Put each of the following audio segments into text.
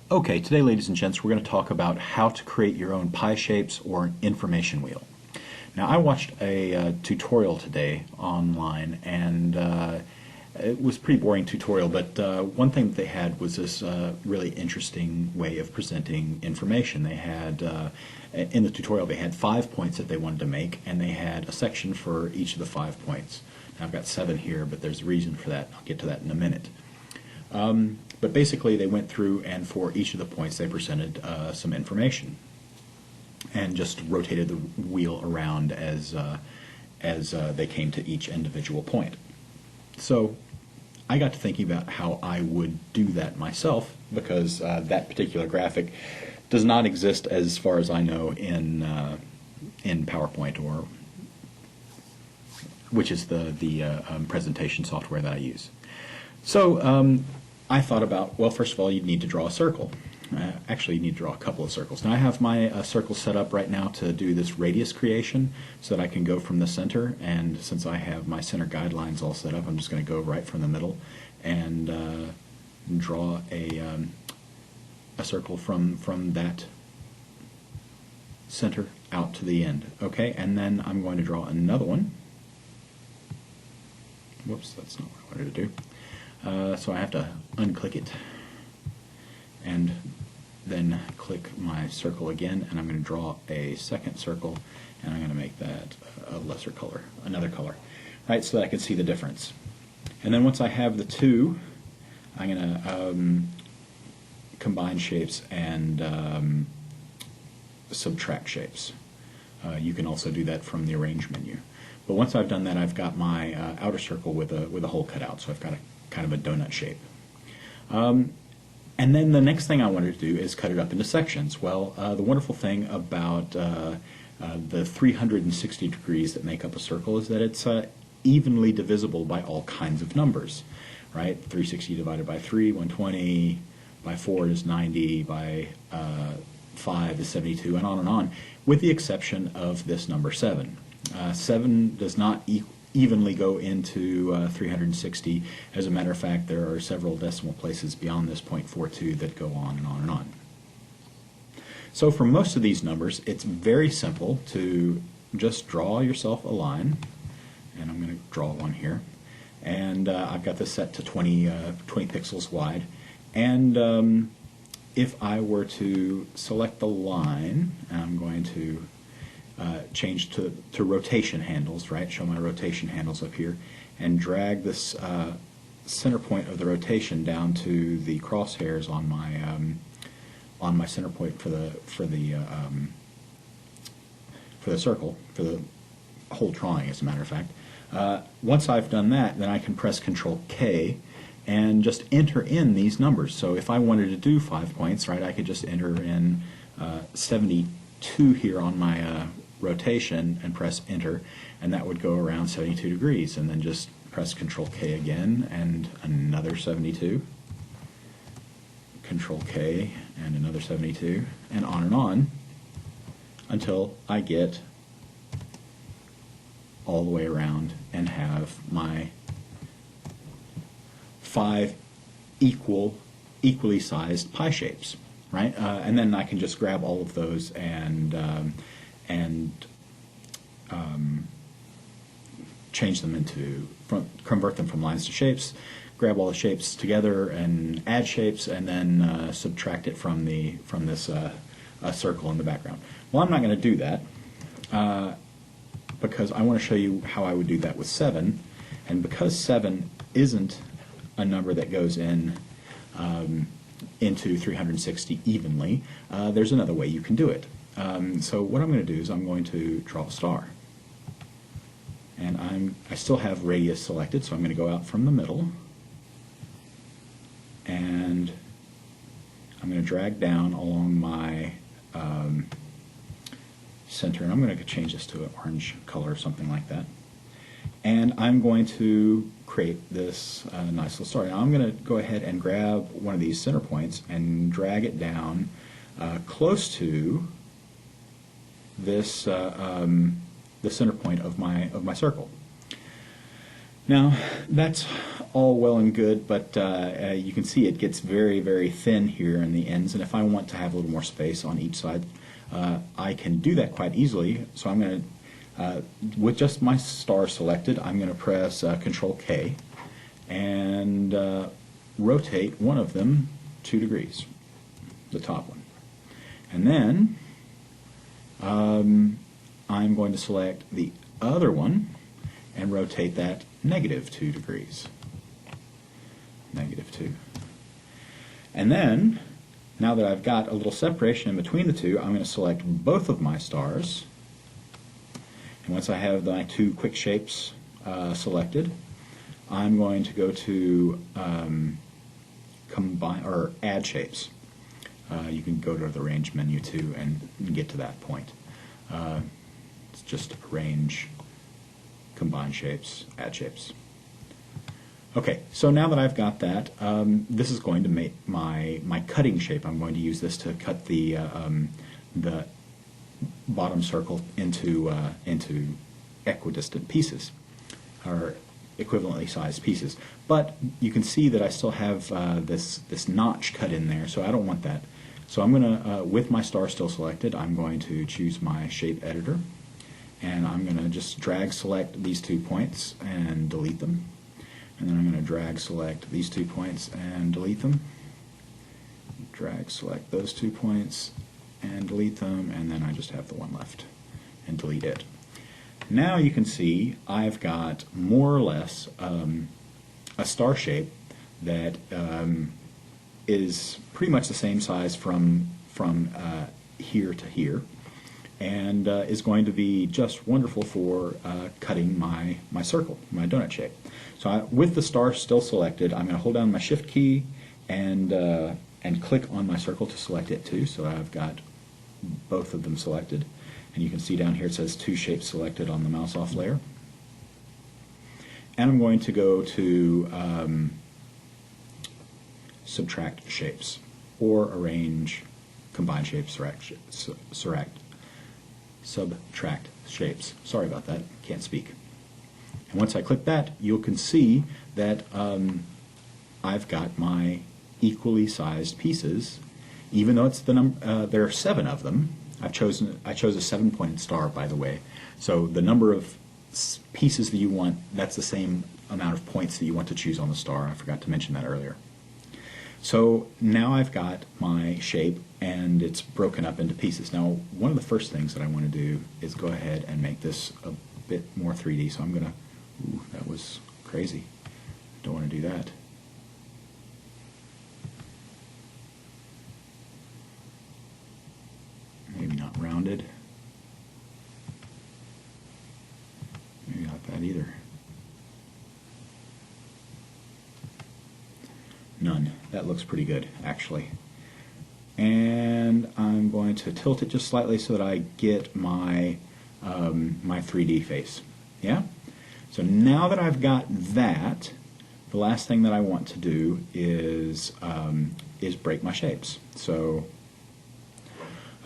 Okay, today, ladies and gents, we're going to talk about how to create your own pie shapes or information wheel. Now, I watched a tutorial today online, and it was a pretty boring tutorial, but one thing that they had was this really interesting way of presenting information. They had, in the tutorial, they had 5 points that they wanted to make, and they had a section for each of the 5 points. Now, I've got 7 here, but there's a reason for that. I'll get to that in a minute. But basically, they went through, and for each of the points, they presented some information, and just rotated the wheel around as they came to each individual point. So I got to thinking about how I would do that myself, because that particular graphic does not exist, as far as I know, in PowerPoint, or which is the presentation software that I use. So I thought about, well, first of all, you'd need to draw a circle. Actually, you need to draw a couple of circles. Now, I have my circle set up right now to do this radius creation so that I can go from the center, and since I have my center guidelines all set up, I'm just going to go right from the middle and draw a circle from that center out to the end. Okay, and then I'm going to draw another one. Whoops, that's not what I wanted to do. So I have to unclick it and then click my circle again, and I'm going to draw a second circle, and I'm going to make that a lesser color, another color, right, so that I can see the difference. And then once I have the two, I'm going to combine shapes and subtract shapes. You can also do that from the Arrange menu. But once I've done that, I've got my outer circle with a hole cut out, so I've got a kind of a donut shape. And then the next thing I wanted to do is cut it up into sections. Well, the wonderful thing about the 360 degrees that make up a circle is that it's evenly divisible by all kinds of numbers, right? 360 divided by 3, 120, by 4 is 90, by 5 is 72, and on, with the exception of this number 7. 7 does not evenly go into 360. As a matter of fact, there are several decimal places beyond this 0.42 that go on and on and on. So for most of these numbers, it's very simple to just draw yourself a line, and I'm going to draw one here, and I've got this set to 20 pixels wide, and if I were to select the line, I'm going to change to rotation handles, right? Show my rotation handles up here, and drag this center point of the rotation down to the crosshairs on my center point for the circle, for the whole drawing, as a matter of fact. Once I've done that, then I can press Control K and just enter in these numbers. So if I wanted to do 5 points, right, I could just enter in 72 here on my rotation and press enter, and that would go around 72 degrees, and then just press Control K again and another 72, Control K and another 72, and on until I get all the way around and have my 5 equally sized pie shapes, right? And then I can just grab all of those and change them convert them from lines to shapes, grab all the shapes together and add shapes, and then subtract it from this circle in the background. Well, I'm not going to do that because I want to show you how I would do that with 7, and because 7 isn't a number that goes into 360 evenly, there's another way you can do it. So what I'm going to do is I'm going to draw a star, and I still have radius selected, so I'm going to go out from the middle, and I'm going to drag down along my center, and I'm going to change this to an orange color or something like that, and I'm going to create this nice little star. Now I'm going to go ahead and grab one of these center points and drag it down close to this the center point of my circle. Now, that's all well and good, but you can see it gets very, very thin here in the ends, and if I want to have a little more space on each side, I can do that quite easily. So I'm going to, with just my star selected, I'm going to press Control K and rotate one of them 2 degrees, the top one. And then I'm going to select the other one and rotate that -2 degrees. -2. And then, now that I've got a little separation in between the two, I'm going to select both of my stars. And once I have my 2 quick shapes selected, I'm going to go to combine or add shapes. You can go to the Arrange menu too and get to that point. It's just arrange, combine shapes, add shapes. Okay, so now that I've got that, this is going to make my cutting shape. I'm going to use this to cut the bottom circle into equidistant pieces, or equivalently sized pieces. But you can see that I still have this notch cut in there, so I don't want that. So I'm going to, with my star still selected, I'm going to choose my shape editor, and I'm going to just drag select these 2 points and delete them. And then I'm going to drag select these 2 points and delete them. Drag select those 2 points and delete them, and then I just have the one left and delete it. Now you can see I've got more or less a star shape that is pretty much the same size from here to here, and is going to be just wonderful for cutting my circle, my donut shape. So with the star still selected, I'm going to hold down my Shift key and click on my circle to select it too, so I've got both of them selected. And you can see down here it says 2 shapes selected on the mouse off layer. And I'm going to go to subtract shapes, or arrange, combine shapes, subtract shapes. Sorry about that, can't speak. And once I click that, you can see that I've got my equally sized pieces, even though it's there are 7 of them. I chose a 7-pointed star, by the way. So the number of pieces that you want, that's the same amount of points that you want to choose on the star. I forgot to mention that earlier. So now I've got my shape, and it's broken up into pieces. Now, one of the first things that I want to do is go ahead and make this a bit more 3D. So I'm going to, ooh, that was crazy. Don't want to do that. Maybe not rounded. Maybe not that either. None. That looks pretty good, actually. And I'm going to tilt it just slightly so that I get my my 3D face. Yeah? So now that I've got that, the last thing that I want to do is break my shapes. So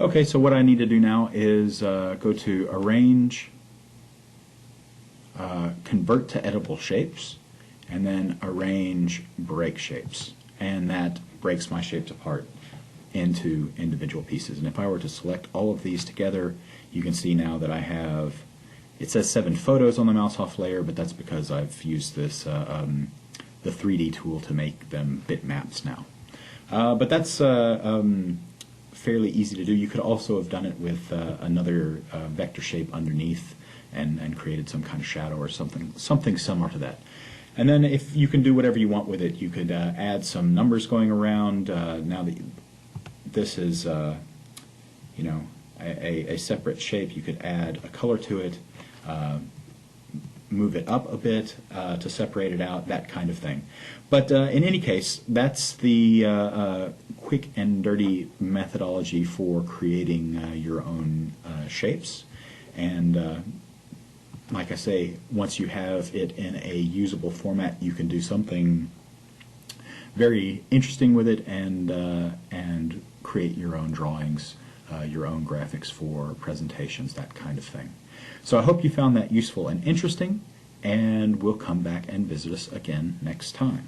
okay, so what I need to do now is go to Arrange, Convert to Editable Shapes, and then Arrange Break Shapes. And that breaks my shapes apart into individual pieces. And if I were to select all of these together, you can see now that I have, it says 7 photos on the mouse off layer, but that's because I've used this the 3D tool to make them bitmaps now. But that's fairly easy to do. You could also have done it with another vector shape underneath and created some kind of shadow or something similar to that. And then if you can do whatever you want with it, you could add some numbers going around. Now that this is you know, a separate shape, you could add a color to it, move it up a bit to separate it out, that kind of thing. But in any case, that's the quick and dirty methodology for creating your own shapes. And like I say, once you have it in a usable format, you can do something very interesting with it and create your own drawings, your own graphics for presentations, that kind of thing. So I hope you found that useful and interesting, and will come back and visit us again next time.